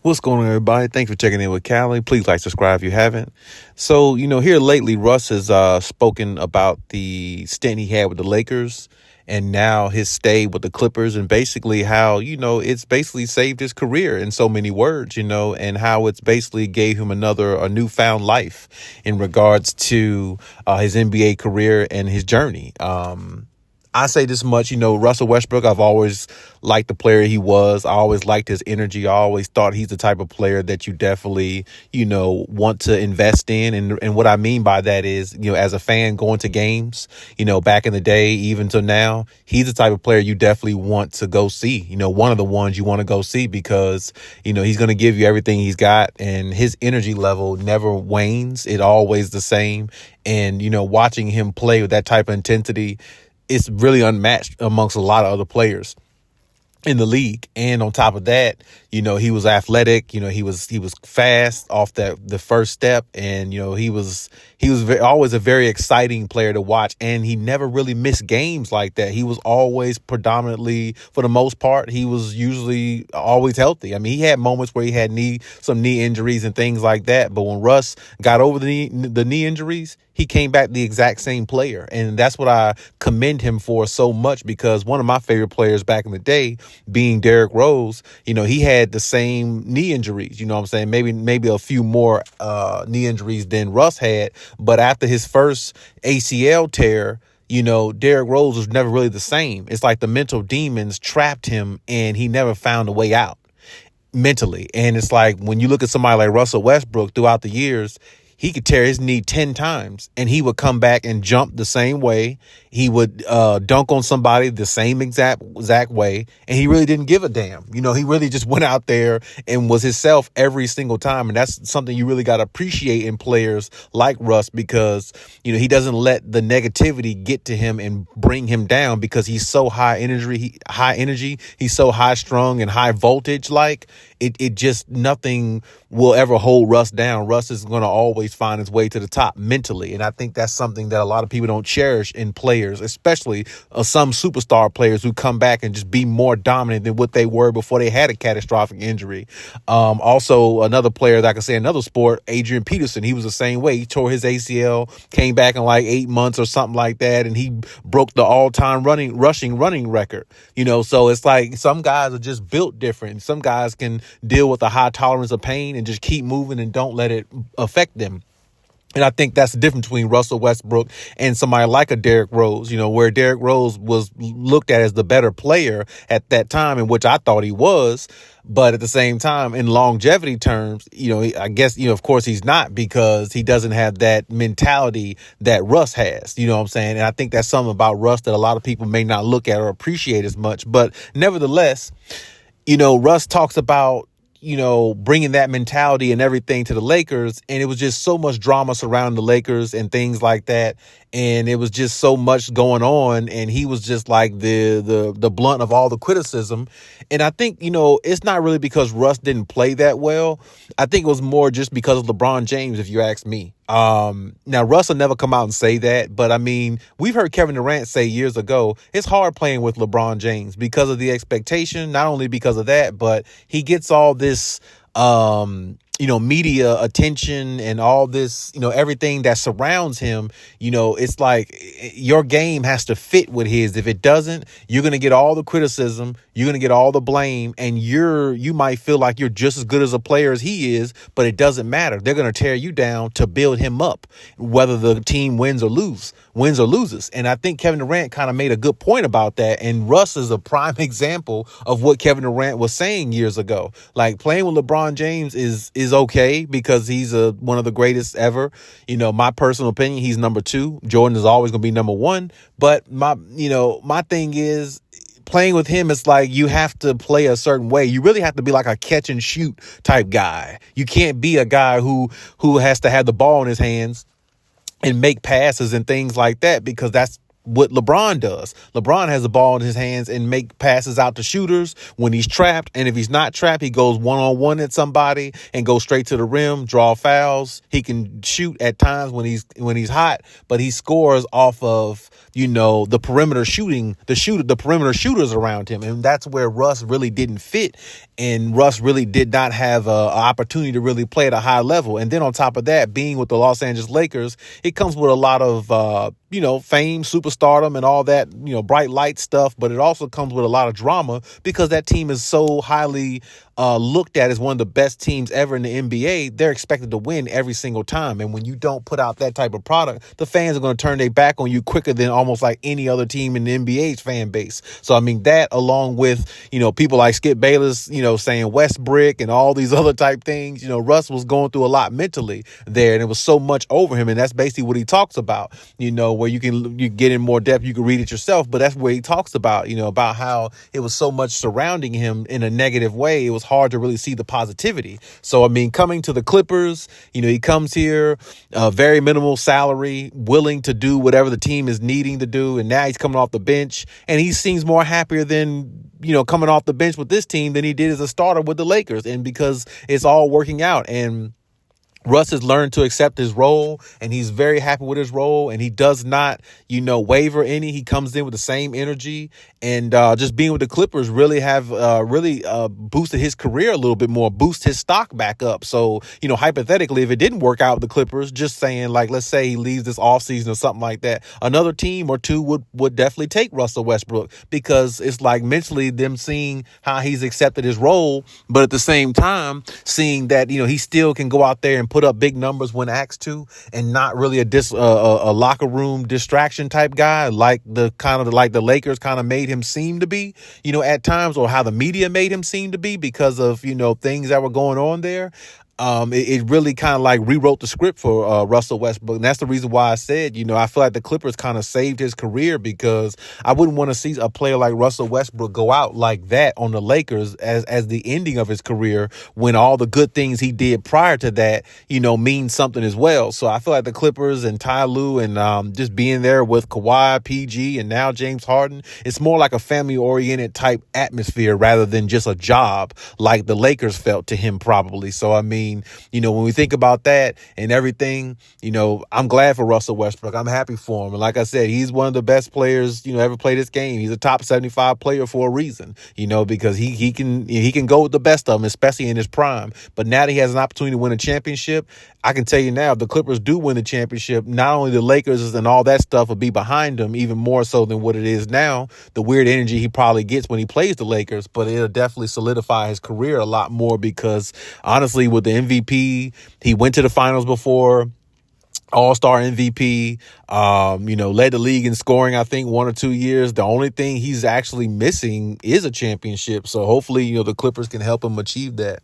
What's going on, everybody? Thanks for checking in with Callie. Please like, subscribe if you haven't. So, here lately, Russ has spoken about the stint he had with the Lakers and now his stay with the Clippers, and basically how, it's basically saved his career in so many words, and how it's basically gave him a newfound life in regards to his NBA career and his journey. I say this much, Russell Westbrook, I've always liked the player he was. I always liked his energy. I always thought he's the type of player that you definitely, want to invest in. And what I mean by that is, as a fan going to games, back in the day, even to now, he's the type of player you definitely want to go see. One of the ones you want to go see because, he's going to give you everything he's got, and his energy level never wanes. It's always the same. And, watching him play with that type of intensity, it's really unmatched amongst a lot of other players in the league. And on top of that, he was athletic, he was fast off the first step. And, he was always a very exciting player to watch. And he never really missed games like that. He was always predominantly, for the most part, he was usually always healthy. I mean, he had moments where he had some knee injuries and things like that. But when Russ got over the knee injuries, he came back the exact same player. And that's what I commend him for so much, because one of my favorite players back in the day, being Derrick Rose, he had the same knee injuries, what I'm saying? Maybe a few more knee injuries than Russ had. But after his first ACL tear, Derrick Rose was never really the same. It's like the mental demons trapped him and he never found a way out mentally. And it's like when you look at somebody like Russell Westbrook throughout the years, he could tear his knee 10 times and he would come back and jump the same way. He would dunk on somebody the same exact way. And he really didn't give a damn. He really just went out there and was himself every single time. And that's something you really got to appreciate in players like Russ, because, he doesn't let the negativity get to him and bring him down, because he's so high energy. He's so high strung and high voltage. Like it just, nothing will ever hold Russ down. Russ is going to always find his way to the top mentally. And I think that's something that a lot of people don't cherish in players, especially some superstar players who come back and just be more dominant than what they were before they had a catastrophic injury. Also, another player that I can say another sport, Adrian Peterson, he was the same way. He tore his ACL, came back in like 8 months or something like that, and he broke the all-time running record. So it's like some guys are just built different. Some guys can deal with a high tolerance of pain and just keep moving and don't let it affect them. And I think that's the difference between Russell Westbrook and somebody like a Derrick Rose, where Derrick Rose was looked at as the better player at that time, in which I thought he was. But at the same time, in longevity terms, I guess, of course he's not, because he doesn't have that mentality that Russ has, what I'm saying? And I think that's something about Russ that a lot of people may not look at or appreciate as much. But nevertheless, Russ talks about, bringing that mentality and everything to the Lakers. And it was just so much drama surrounding the Lakers and things like that. And it was just so much going on. And he was just like the blunt of all the criticism. And I think, it's not really because Russ didn't play that well. I think it was more just because of LeBron James, if you ask me. Now, Russ will never come out and say that. But I mean, we've heard Kevin Durant say years ago, it's hard playing with LeBron James because of the expectation, not only because of that, but he gets all this, media attention and all this, everything that surrounds him. It's like your game has to fit with his. If it doesn't, you're going to get all the criticism. You're going to get all the blame, and you might feel like you're just as good as a player as he is, but it doesn't matter. They're going to tear you down to build him up, whether the team wins or loses. And I think Kevin Durant kind of made a good point about that. And Russ is a prime example of what Kevin Durant was saying years ago. Like, playing with LeBron James is okay because he's one of the greatest ever. My personal opinion, he's number 2. Jordan is always going to be number 1. But my thing is, playing with him, it's like you have to play a certain way. You really have to be like a catch and shoot type guy. You can't be a guy who has to have the ball in his hands and make passes and things like that, because that's what LeBron does. LeBron has the ball in his hands and make passes out to shooters when he's trapped. And if he's not trapped, he goes one-on-one at somebody and goes straight to the rim, draw fouls. He can shoot at times when he's hot, but he scores off of the perimeter shooting, the perimeter shooters around him. And that's where Russ really didn't fit. And Russ really did not have an opportunity to really play at a high level. And then on top of that, being with the Los Angeles Lakers, it comes with a lot of, fame, superstardom, and all that, bright light stuff. But it also comes with a lot of drama because that team is so highly looked at as one of the best teams ever in the NBA. They're expected to win every single time. And when you don't put out that type of product, the fans are going to turn their back on you quicker than almost like any other team in the NBA's fan base. So, I mean, that along with, people like Skip Bayless, saying Westbrook and all these other type things, Russ was going through a lot mentally there, and it was so much over him. And that's basically what he talks about, where you get in more depth, you can read it yourself. But that's where he talks about, about how it was so much surrounding him in a negative way. It was hard to really see the positivity. So, I mean, coming to the Clippers, he comes here, very minimal salary, willing to do whatever the team is needing to do. And now he's coming off the bench, and he seems more happier than, coming off the bench with this team than he did as a starter with the Lakers. And because it's all working out, and Russ has learned to accept his role, and he's very happy with his role, and he does not, waver any. He comes in with the same energy, and just being with the Clippers really have boosted his career a little bit more, boost his stock back up. So, hypothetically, if it didn't work out with the Clippers, just saying, like, let's say he leaves this offseason or something like that, another team or two would definitely take Russell Westbrook, because it's like mentally them seeing how he's accepted his role, but at the same time seeing that, he still can go out there and put up big numbers when asked to, and not really a locker room distraction type guy like the Lakers kind of made him seem to be, at times, or how the media made him seem to be because of, things that were going on there. It really kind of like rewrote the script for Russell Westbrook. And that's the reason why I said, I feel like the Clippers kind of saved his career, because I wouldn't want to see a player like Russell Westbrook go out like that on the Lakers as the ending of his career, when all the good things he did prior to that, means something as well. So I feel like the Clippers and Ty Lue and just being there with Kawhi, PG, and now James Harden, it's more like a family-oriented type atmosphere rather than just a job like the Lakers felt to him probably. So, I mean, when we think about that and everything, I'm glad for Russell Westbrook. I'm happy for him. And like I said, he's one of the best players, ever play this game. He's a top 75 player for a reason, because he can go with the best of them, especially in his prime. But now that he has an opportunity to win a championship, I can tell you now, if the Clippers do win the championship, not only the Lakers and all that stuff will be behind him, even more so than what it is now, the weird energy he probably gets when he plays the Lakers, but it'll definitely solidify his career a lot more, because honestly, with the MVP, he went to the finals before, All-Star MVP, led the league in scoring, I think 1 or 2 years. The only thing he's actually missing is a championship. So hopefully, the Clippers can help him achieve that.